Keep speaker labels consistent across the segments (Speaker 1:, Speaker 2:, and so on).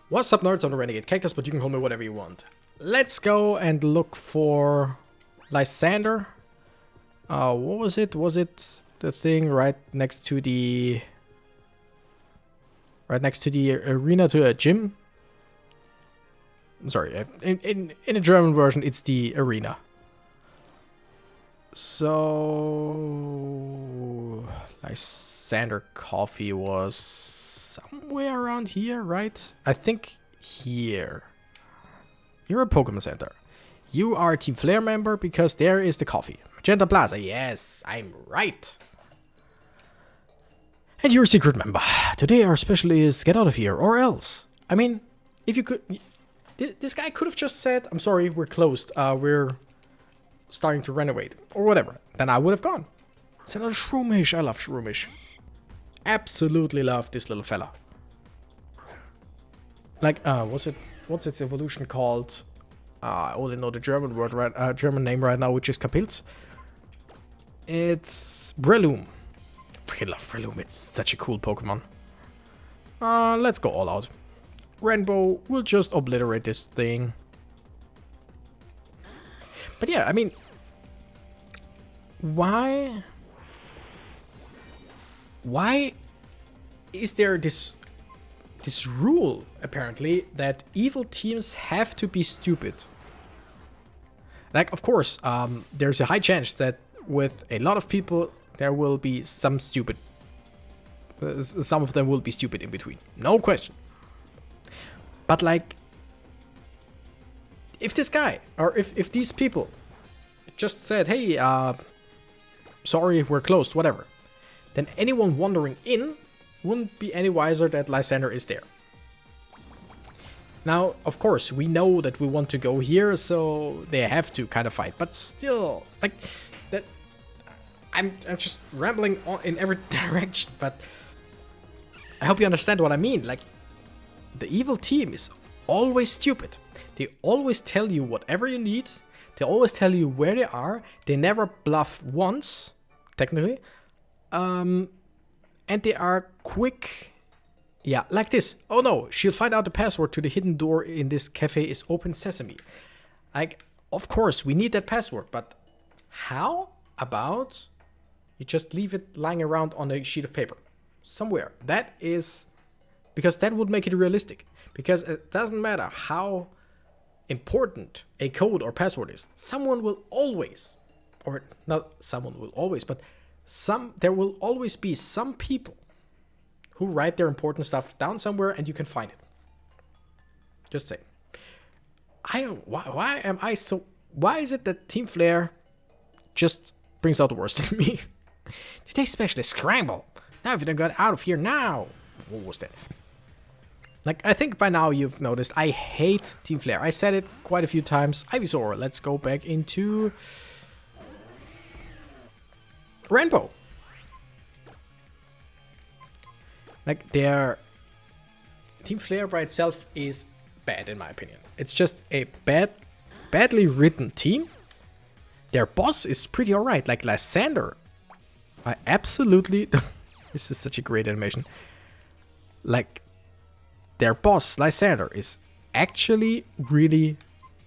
Speaker 1: What's up, nerds? I'm the Renegade Cactus, but you can call me whatever you want. Let's go and look for Lysander. What was it? Was it the thing right next to the arena to a gym? Sorry, in the German version, it's the arena. So Lysander Coffee was somewhere around here, right? I think here. You're a Pokemon Center. You are a Team Flare member because there is the coffee. Magenta Plaza, yes, I'm right. And you're a secret member. Today our special is get out of here or else. I mean, if you could... This guy could have just said, I'm sorry, we're closed. We're starting to renovate or whatever. Then I would have gone. It's another Shroomish. I love Shroomish. Absolutely love this little fella. Like, what's its evolution called? I only know the German word German name right now, which is Kapils. It's Breloom. I love Breloom. It's such a cool Pokemon. Let's go all out. Rainbow will just obliterate this thing. But yeah, I mean, why is there this rule apparently that evil teams have to be stupid? Like, of course, there's a high chance that with a lot of people there will be some stupid. Some of them will be stupid in between, no question. But like, if this guy or if these people just said, "Hey, sorry, we're closed," whatever, then anyone wandering in wouldn't be any wiser that Lysander is there. Now, of course, we know that we want to go here, so they have to kind of fight. But still, like that, I'm just rambling on in every direction. But I hope you understand what I mean. Like, the evil team is always stupid. They always tell you whatever you need. They always tell you where they are. They never bluff once, technically. And they are quick. Yeah, like this. Oh no, she'll find out the password to the hidden door in this cafe is open sesame. Like, of course, we need that password, but how about you just leave it lying around on a sheet of paper? Somewhere. That is... because that would make it realistic. Because it doesn't matter how important a code or password is. Someone will always, or not someone will always, but there will always be some people who write their important stuff down somewhere and you can find it. Just say. Why is it that Team Flare just brings out the worst in me? Today's special is Scramble. Now if you don't get out of here now. What was that? Like, I think by now you've noticed I hate Team Flare. I said it quite a few times. Ivysaur, let's go back into Rainbow. Like, their Team Flare by itself is bad in my opinion. It's just a badly written team. Their boss is pretty alright. Like Lysander, I absolutely... This is such a great animation. Like, their boss, Lysander, is actually really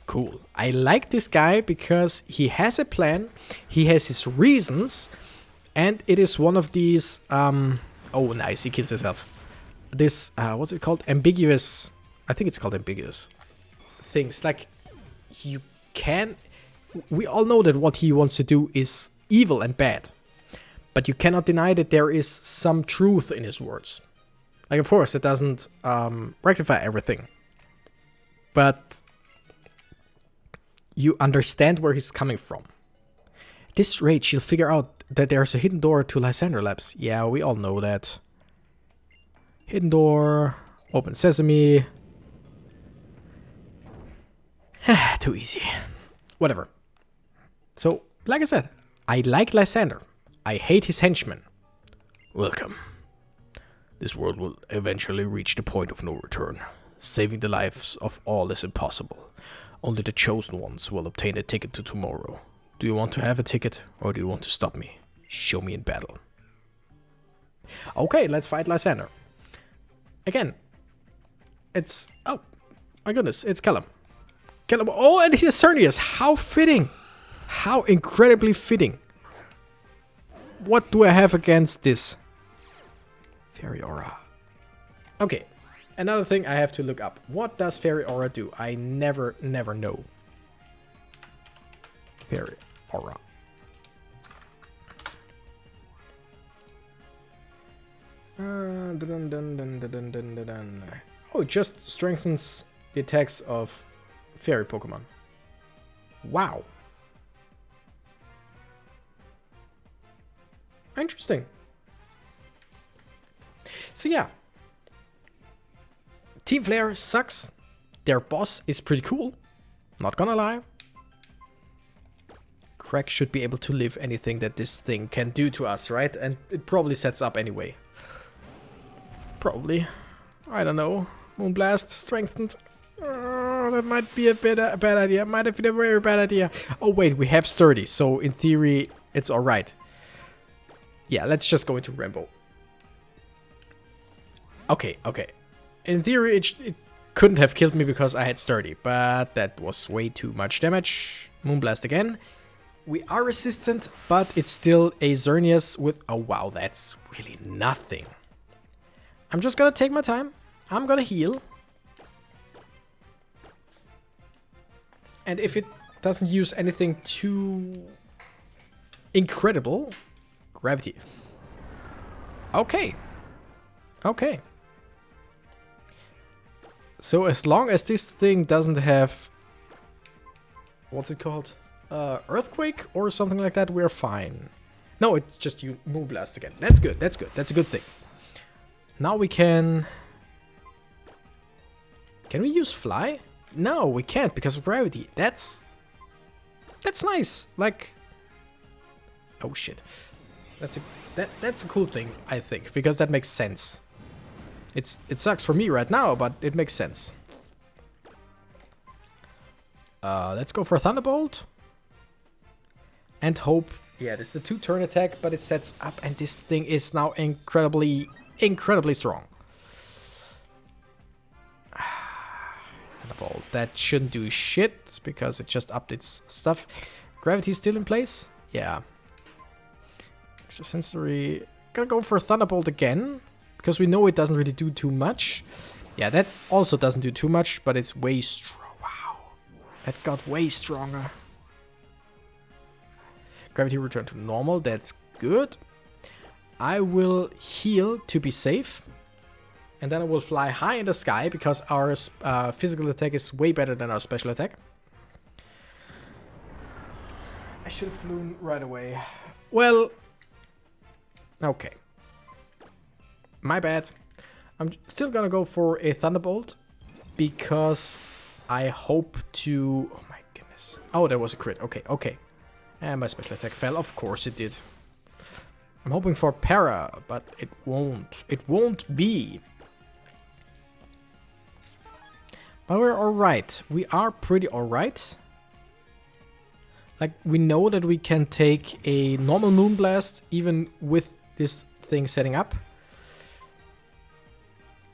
Speaker 1: cool. I like this guy because he has a plan, he has his reasons, and it is one of these... oh, nice, he kills himself. This, what's it called? Ambiguous... I think it's called ambiguous things. Like, you can... We all know that what he wants to do is evil and bad. But you cannot deny that there is some truth in his words. Like, of course, it doesn't rectify everything. But you understand where he's coming from. At this rate, she'll figure out that there's a hidden door to Lysander Labs. Yeah, we all know that. Hidden door, open sesame. Too easy. Whatever. So, like I said, I like Lysander. I hate his henchmen. Welcome. This world will eventually reach the point of no return. Saving the lives of all is impossible. Only the chosen ones will obtain a ticket to tomorrow. Do you want to have a ticket, or do you want to stop me? Show me in battle. Okay, let's fight Lysander. Again, It's... Oh, my goodness. It's Callum. Callum. Oh, and here's Cernius. How fitting. How incredibly fitting. What do I have against this? Fairy Aura. Okay. Another thing I have to look up. What does Fairy Aura do? I never know. Fairy Aura. Oh, it just strengthens the attacks of fairy Pokemon. Wow. Interesting. So yeah. Team Flare sucks. Their boss is pretty cool. Not gonna lie. Crack should be able to live anything that this thing can do to us, right? And it probably sets up anyway. Probably. I don't know. Moonblast strengthened. That might be a bad idea. Might have been a very bad idea. Oh wait, we have sturdy, so in theory it's alright. Yeah, let's just go into Rainbow. Okay. In theory it couldn't have killed me because I had sturdy, but that was way too much damage. Moonblast again. We are resistant, but it's still a Xerneas with... Oh wow, that's really nothing. I'm just gonna take my time. I'm gonna heal. And if it doesn't use anything too incredible, gravity. Okay. So as long as this thing doesn't have... What's it called? Earthquake or something like that, we're fine. No, it's just you Moonblast again. That's good. That's a good thing. Now we can... Can we use Fly? No, we can't because of gravity. That's nice. Like... Oh shit. That's a cool thing, I think, because that makes sense. It sucks for me right now, but it makes sense. Let's go for a Thunderbolt. And hope... Yeah, this is a 2-turn attack, but it sets up, and this thing is now incredibly strong. Thunderbolt. That shouldn't do shit, because it just upped its stuff. Gravity is still in place? Yeah. Extra sensory... Gonna go for a Thunderbolt again, because we know it doesn't really do too much. Yeah, that also doesn't do too much, but it's way strong. Wow. That got way stronger. Gravity return to normal, that's good. I will heal to be safe. And then I will fly high in the sky because our physical attack is way better than our special attack. I should have flown right away. Well, okay. My bad. I'm still gonna go for a Thunderbolt because I hope to... Oh my goodness. Oh, there was a crit. Okay. And my special attack fell. Of course it did. I'm hoping for Para, but it won't. It won't be. But we're alright. We are pretty alright. Like, we know that we can take a normal Moonblast even with this thing setting up.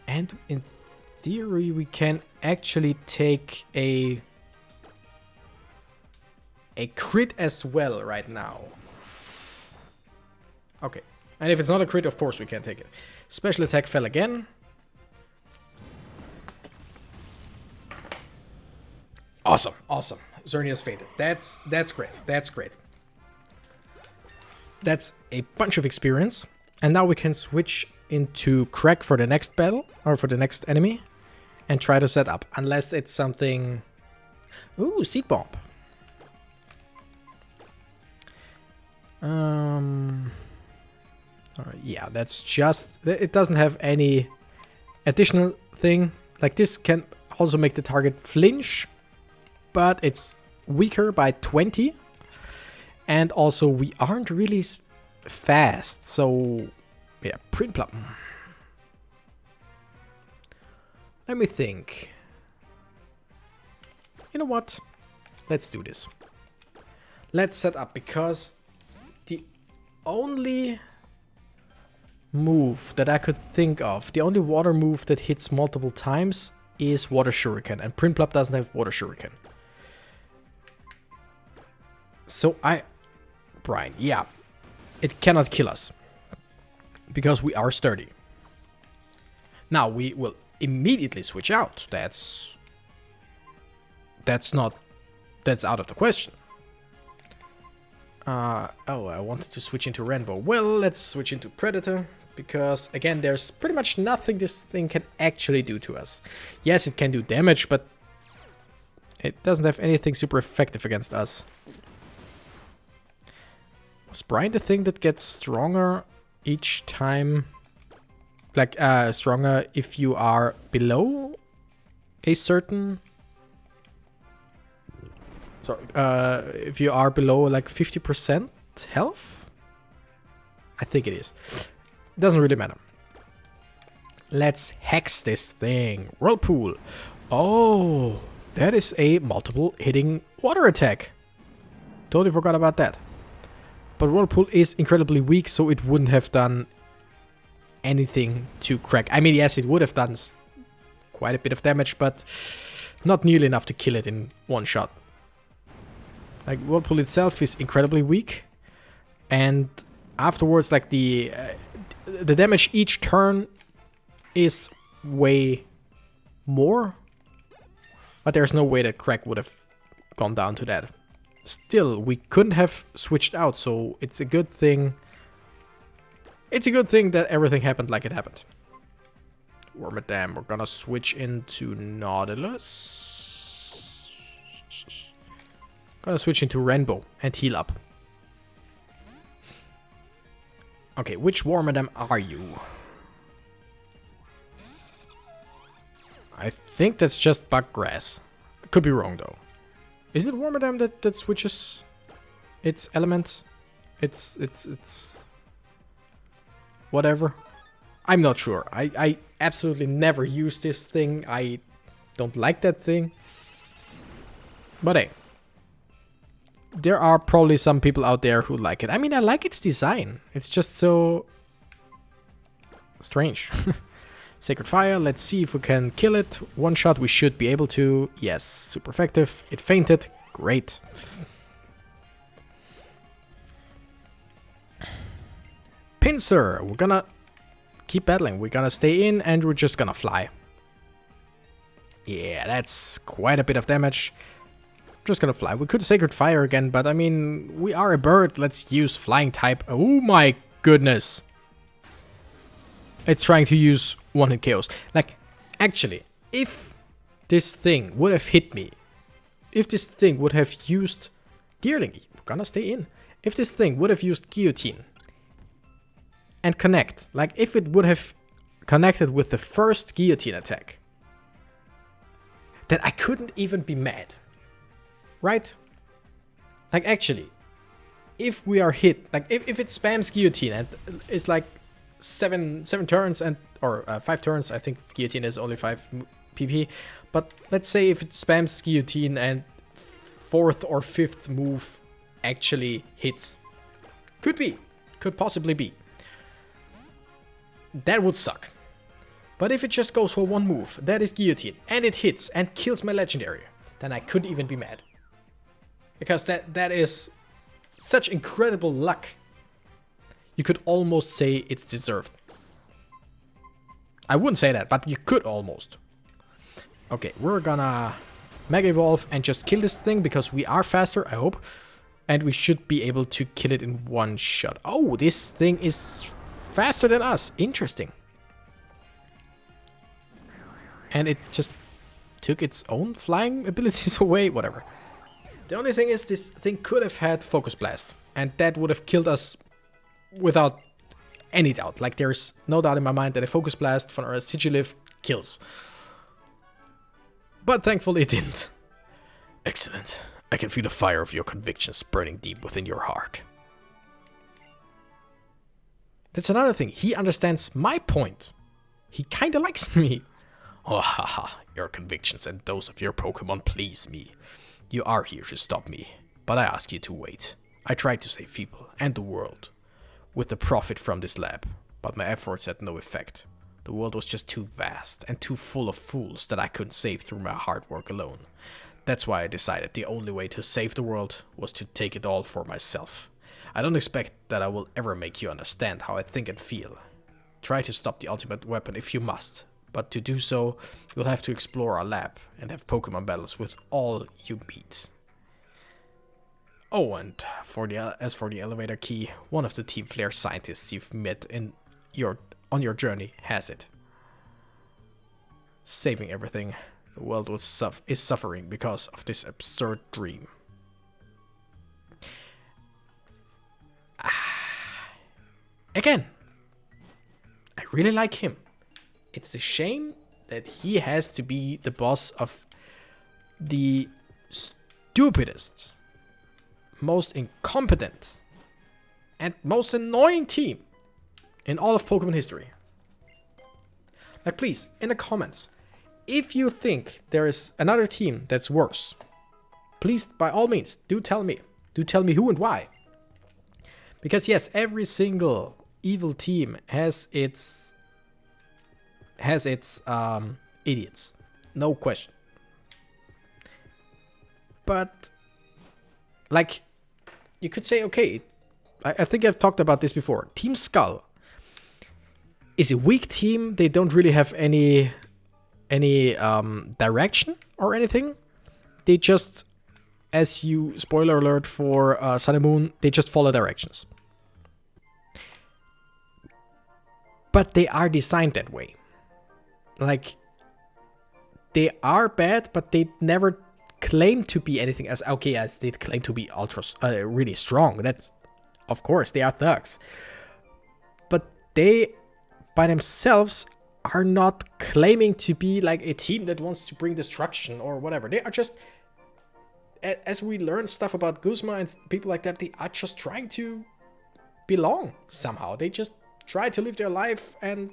Speaker 1: And in theory, we can actually take a crit as well right now. Okay. And if it's not a crit, of course we can take it. Special attack fell again. Awesome. Xerneas faded. That's great. That's a bunch of experience. And now we can switch into Crack for the next battle, or for the next enemy, and try to set up. Unless it's something... Ooh, Seed Bomb. Yeah, that's just... It doesn't have any additional thing. Like, this can also make the target flinch, but it's weaker by 20. And also, we aren't really fast, so... Yeah, Print Plum. Let me think. You know what? Let's do this. Let's set up, because the only move that I could think of, the only water move that hits multiple times is Water Shuriken, and Prinplup doesn't have Water Shuriken. So Brian, yeah, it cannot kill us because we are sturdy. Now we will immediately switch out. That's out of the question. Oh, I wanted to switch into Rainbow. Well, let's switch into Predator, because again, there's pretty much nothing this thing can actually do to us. Yes, it can do damage, but it doesn't have anything super effective against us. Was Brian the thing that gets stronger each time? Like, stronger if you are below a certain... Sorry, if you are below like 50% health? I think it is. Doesn't really matter. Let's hex this thing. Whirlpool. Oh, that is a multiple hitting water attack. Totally forgot about that. But Whirlpool is incredibly weak, so it wouldn't have done anything to crack. I mean, yes, it would have done quite a bit of damage, but not nearly enough to kill it in one shot. Like, Whirlpool itself is incredibly weak, and afterwards, like, the damage each turn is way more, but there's no way that Crack would have gone down to that. Still, we couldn't have switched out, so it's a good thing. It's a good thing that everything happened like it happened. Wormadam, we're gonna switch into Nautilus. Gonna switch into Rainbow and heal up. Okay, which Wormadam are you? I think that's just Buggrass. Could be wrong though. Isn't it Wormadam that switches its element? It's whatever. I'm not sure. I absolutely never use this thing. I don't like that thing. But hey. There are probably some people out there who like it. I mean, I like its design. It's just so strange. Sacred Fire, let's see if we can kill it. One shot, we should be able to. Yes, super effective. It fainted. Great. Pinsir, we're gonna keep battling. We're gonna stay in and we're just gonna fly. Yeah, that's quite a bit of damage. Just gonna fly. We could Sacred Fire again, but I mean, we are a bird. Let's use flying type. Oh my goodness. It's trying to use one-hit KOs. Like, actually, if this thing would have hit me, if this thing would have used Deerling, we're gonna stay in. If this thing would have used Guillotine and connect, like if it would have connected with the first Guillotine attack, then I couldn't even be mad. Right? Like, actually, if we are hit, like if it spams Guillotine and it's like seven turns and or 5 turns, I think Guillotine is only 5 PP, but let's say if it spams Guillotine and 4th or 5th move actually hits, could possibly be, that would suck. But if it just goes for one move, that is Guillotine, and it hits and kills my legendary, then I couldn't even be mad. Because that is such incredible luck. You could almost say it's deserved. I wouldn't say that, but you could almost. Okay, we're gonna Mega Evolve and just kill this thing because we are faster, I hope. And we should be able to kill it in one shot. Oh, this thing is faster than us. Interesting. And it just took its own flying abilities away, whatever. The only thing is, this thing could have had Focus Blast, and that would have killed us without any doubt. Like, there's no doubt in my mind that a Focus Blast from our Sigiliv kills. But thankfully it didn't. Excellent. I can feel the fire of your convictions burning deep within your heart. That's another thing. He understands my point. He kinda likes me. Oh, haha. Your convictions and those of your Pokemon please me. You are here to stop me, but I ask you to wait. I tried to save people and the world with the profit from this lab, but my efforts had no effect. The world was just too vast and too full of fools that I couldn't save through my hard work alone. That's why I decided the only way to save the world was to take it all for myself. I don't expect that I will ever make you understand how I think and feel. Try to stop the ultimate weapon if you must, but to do so, you'll have to explore our lab and have Pokemon battles with all you meet. Oh, and as for the elevator key, one of the Team Flare scientists you've met on your journey has it. Saving everything, the world is suffering because of this absurd dream. Again, I really like him. It's a shame that he has to be the boss of the stupidest, most incompetent, and most annoying team in all of Pokemon history. Like, please, in the comments, if you think there is another team that's worse, please, by all means, do tell me. Do tell me who and why. Because yes, every single evil team has its idiots, no question. But like, you could say, okay, I think I've talked about this before. Team Skull is a weak team. They don't really have any direction or anything. They just, as you, spoiler alert for Sun and Moon, they just follow directions. But they are designed that way. Like, they are bad, but they never claim to be anything as okay as they claim to be really strong. That's, of course, they are thugs. But they, by themselves, are not claiming to be like a team that wants to bring destruction or whatever. They are just, as we learn stuff about Guzma and people like that, they are just trying to belong somehow. They just try to live their life, and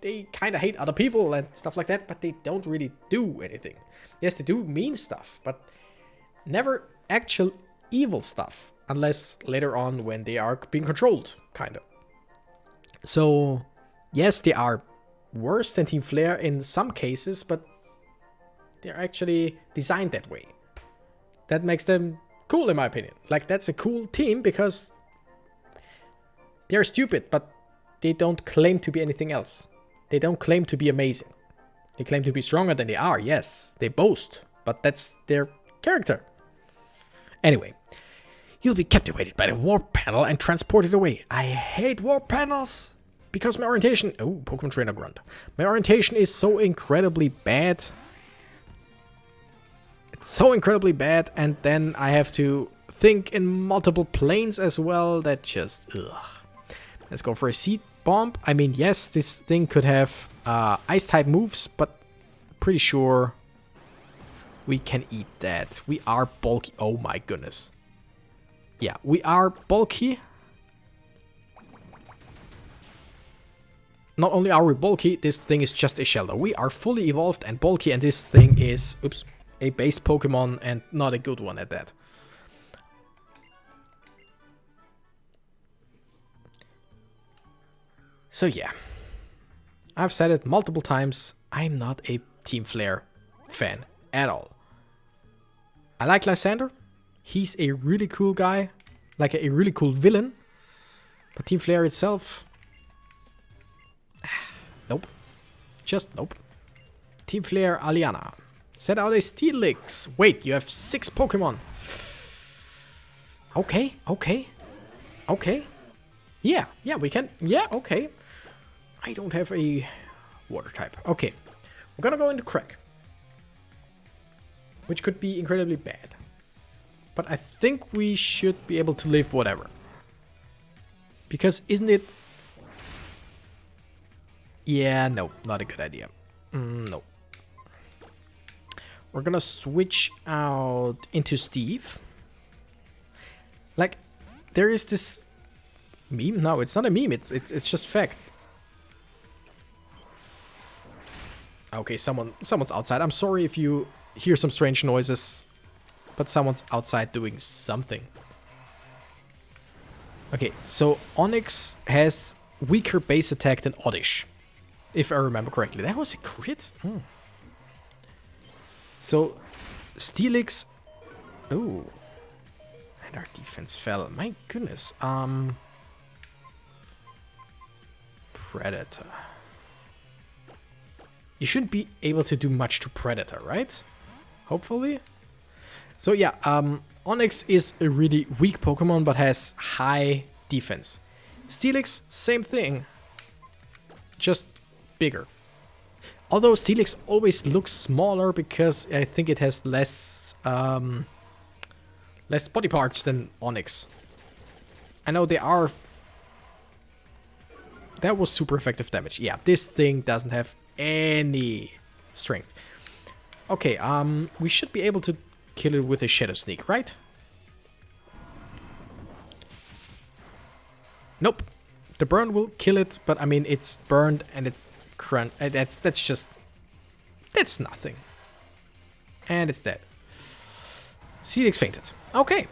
Speaker 1: they kind of hate other people and stuff like that, but they don't really do anything. Yes, they do mean stuff, but never actual evil stuff, unless later on when they are being controlled, kind of. So, yes, they are worse than Team Flare in some cases, but they're actually designed that way. That makes them cool, in my opinion. Like, that's a cool team because they're stupid, but they don't claim to be anything else. They don't claim to be amazing. They claim to be stronger than they are, yes. They boast, but that's their character. Anyway, you'll be captivated by the warp panel and transported away. I hate warp panels because my orientation... Oh, Pokemon Trainer Grunt. My orientation is so incredibly bad. It's so incredibly bad, and then I have to think in multiple planes as well. That just... Ugh. Let's go for a Seed Bomb. I mean, yes, this thing could have Ice-type moves, but pretty sure we can eat that. We are bulky. Oh my goodness. Yeah, we are bulky. Not only are we bulky, this thing is just a shelter. We are fully evolved and bulky, and this thing is, oops, a base Pokemon, and not a good one at that. So yeah, I've said it multiple times, I'm not a Team Flare fan at all. I like Lysander, he's a really cool guy, like a really cool villain, but Team Flare itself, nope, just nope. Team Flare Aliana, set out a Steelix. Wait, you have 6 Pokemon. Okay. Yeah, we can, yeah, okay. I don't have a water type. Okay, we're gonna go into Crack, which could be incredibly bad. But I think we should be able to live whatever. Because isn't it... Yeah, no, not a good idea. No. We're gonna switch out into Steve. Like, there is this meme. No, it's not a meme. It's just fact. Okay, someone's outside. I'm sorry if you hear some strange noises, but someone's outside doing something. Okay, so Onix has weaker base attack than Oddish. if I remember correctly. That was a crit? So, Steelix... Oh. And our defense fell. My goodness. Predator. You shouldn't be able to do much to Predator, right? Hopefully. So yeah, Onix is a really weak Pokemon, but has high defense. Steelix, same thing. Just bigger. Although Steelix always looks smaller because I think it has less less body parts than Onix. I know they are... That was super effective damage. Yeah, this thing doesn't have any strength. Okay, we should be able to kill it with a Shadow Sneak, right? Nope. The burn will kill it, but I mean it's burned and it's crunch. That's just... That's nothing. And it's dead. Steelix fainted. Okay.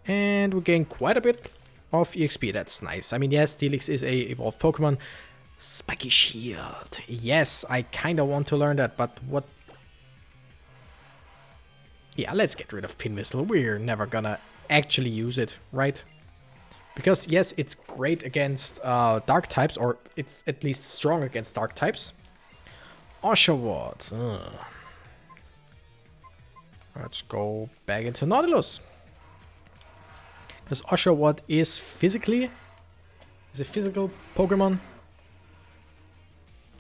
Speaker 1: And we gain quite a bit of EXP. That's nice. I mean, yes, Steelix is a evolved Pokemon. Spiky Shield. Yes, I kind of want to learn that, but what... Yeah, let's get rid of Pin Missile. We're never gonna actually use it, right? Because, yes, it's great against dark types, or it's at least strong against dark types. Oshawott. Let's go back into Nautilus. Because Oshawott is a physical Pokemon.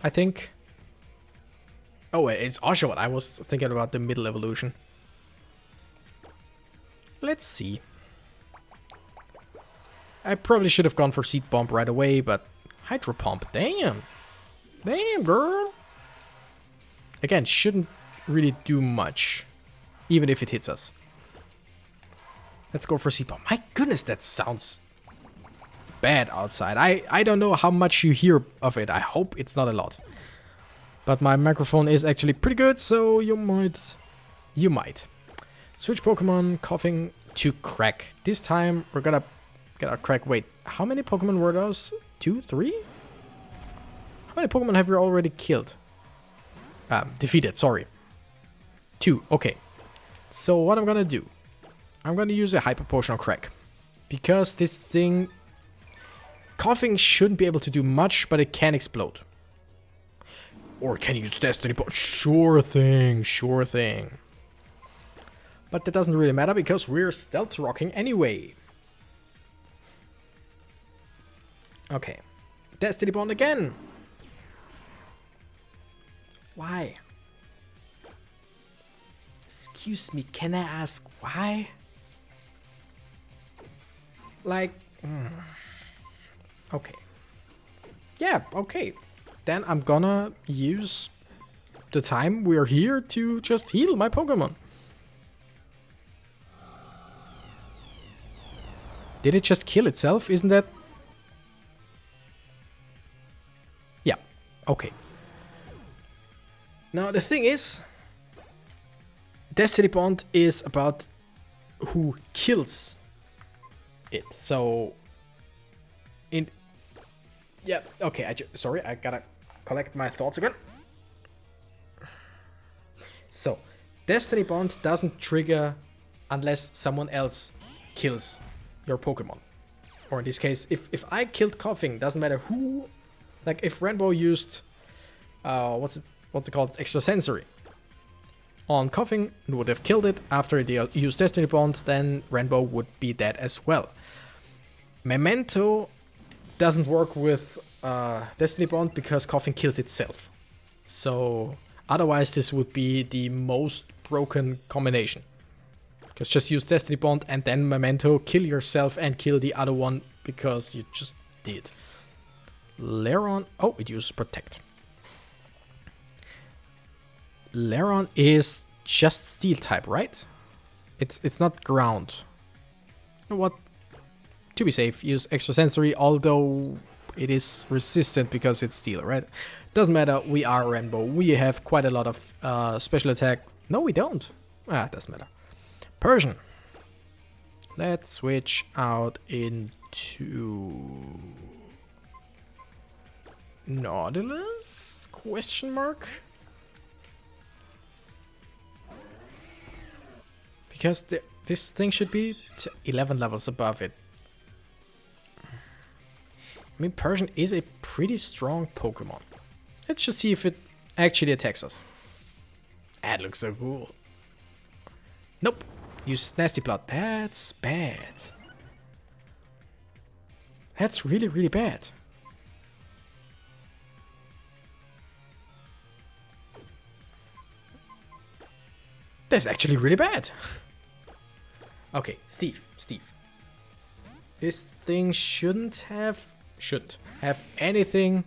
Speaker 1: I think. Oh, wait, it's Oshawott. I was thinking about the middle evolution. Let's see. I probably should have gone for Seed Bomb right away, but Hydro Pump, damn. Damn, girl. Again, shouldn't really do much, even if it hits us. Let's go for Seed Bomb. My goodness, that sounds bad outside. I don't know how much you hear of it. I hope it's not a lot. But my microphone is actually pretty good, so you might. Switch Pokemon, Coughing to Crack. This time we're gonna get our Crack. Wait, how many Pokemon were those? 2, 3? How many Pokemon have we already killed? Defeated, sorry. 2, okay. So what I'm gonna do, I'm gonna use a Hyper Potion on Crack. Because this thing... Coughing shouldn't be able to do much, but it can explode. Or can use Destiny Bond. Sure thing, sure thing. But that doesn't really matter because we're Stealth Rocking anyway. Okay. Destiny Bond again. Why? Excuse me, can I ask why? Like... Okay. Yeah, okay. Then I'm gonna use the time we're here to just heal my Pokemon. Did it just kill itself? Isn't that... Yeah, okay. Now the thing is, Destiny Bond is about who kills it. So, yeah, okay, sorry, I gotta collect my thoughts again. So, Destiny Bond doesn't trigger unless someone else kills your Pokemon. Or in this case, if I killed Coughing, doesn't matter who. Like if Rainbow used what's it called? Extrasensory on Coughing and would have killed it after they used Destiny Bond, then Rainbow would be dead as well. Memento doesn't work with Destiny Bond because Coughing kills itself. So otherwise this would be the most broken combination. Because just use Destiny Bond and then Memento, kill yourself and kill the other one because you just did. Lairon, oh, it uses Protect. Lairon is just Steel type, right? It's not Ground. You know what? To be safe, use Extrasensory, although it is resistant because it's Steel, right? Doesn't matter, we are Rainbow. We have quite a lot of special attack. No, we don't. Doesn't matter. Persian. Let's switch out into... Nautilus? Question mark? Because this thing should be 11 levels above it. I mean, Persian is a pretty strong Pokemon. Let's just see if it actually attacks us. That looks so cool. Nope. Use Nasty Plot. That's bad. That's really, really bad. That's actually really bad. Okay, Steve. This thing should have anything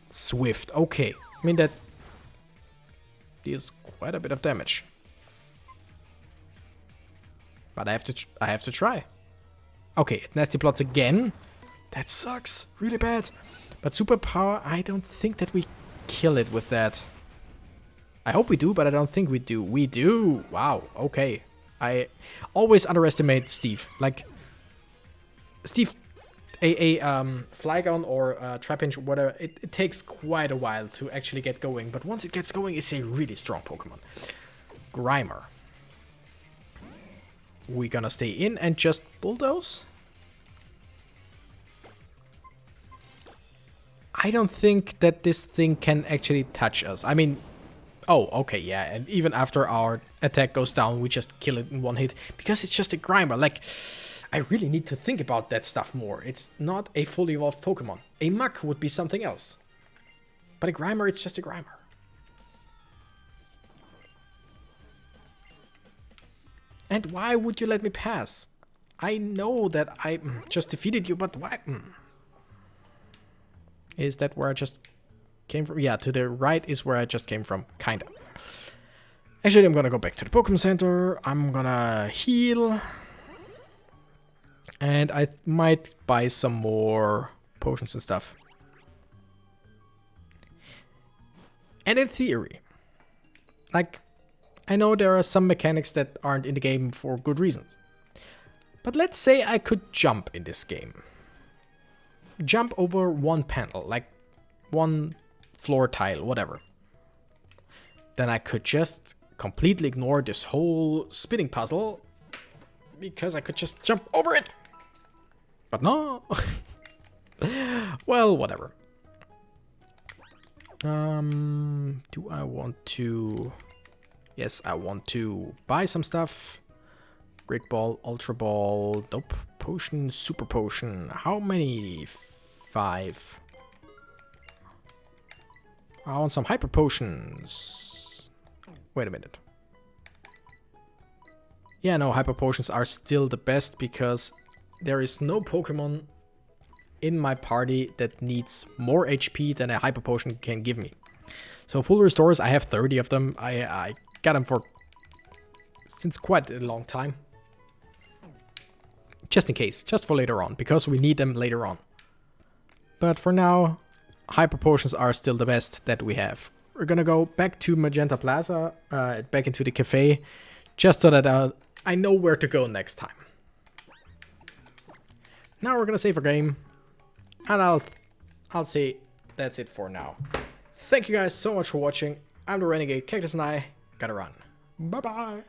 Speaker 1: swift. Okay, I mean that deals quite a bit of damage. But I have to try. Okay, it Nasty Plots again. That sucks really bad. But superpower, I don't think that we kill it with that. I hope we do, but I don't think we do. We do. Wow. Okay. I always underestimate Steve. Like Steve, a Flygon or Trapinch, whatever. It takes quite a while to actually get going, but once it gets going, it's a really strong Pokemon. Grimer. We're gonna stay in and just bulldoze. I don't think that this thing can actually touch us. I mean, oh, okay, yeah, and even after our attack goes down, we just kill it in one hit. Because it's just a Grimer, like, I really need to think about that stuff more. It's not a fully evolved Pokemon. A Muk would be something else. But a Grimer, it's just a Grimer. And why would you let me pass? I know that I just defeated you, but why? Is that where I just came from? Yeah, to the right is where I just came from, kinda. Actually, I'm gonna go back to the Pokemon Center. I'm gonna heal. And I might buy some more potions and stuff. And in theory, like, I know there are some mechanics that aren't in the game for good reasons. But let's say I could jump in this game. Jump over one panel, like one floor tile, whatever. Then I could just completely ignore this whole spinning puzzle because I could just jump over it. But no. Well, whatever. Do I want to... Yes, I want to buy some stuff. Great Ball, Ultra Ball, Dope Potion, Super Potion. How many? 5. I want some Hyper Potions. Wait a minute. Yeah, no, Hyper Potions are still the best because there is no Pokemon in my party that needs more HP than a Hyper Potion can give me. So full restores, I have 30 of them. I got them for since quite a long time. Just in case, just for later on, because we need them later on. But for now, Hyper Potions are still the best that we have. We're gonna go back to Magenta Plaza, back into the cafe, just so that I know where to go next time. Now we're gonna save our game, and I'll say that's it for now. Thank you guys so much for watching. I'm the Renegade, Cactus, and I gotta run. Bye bye.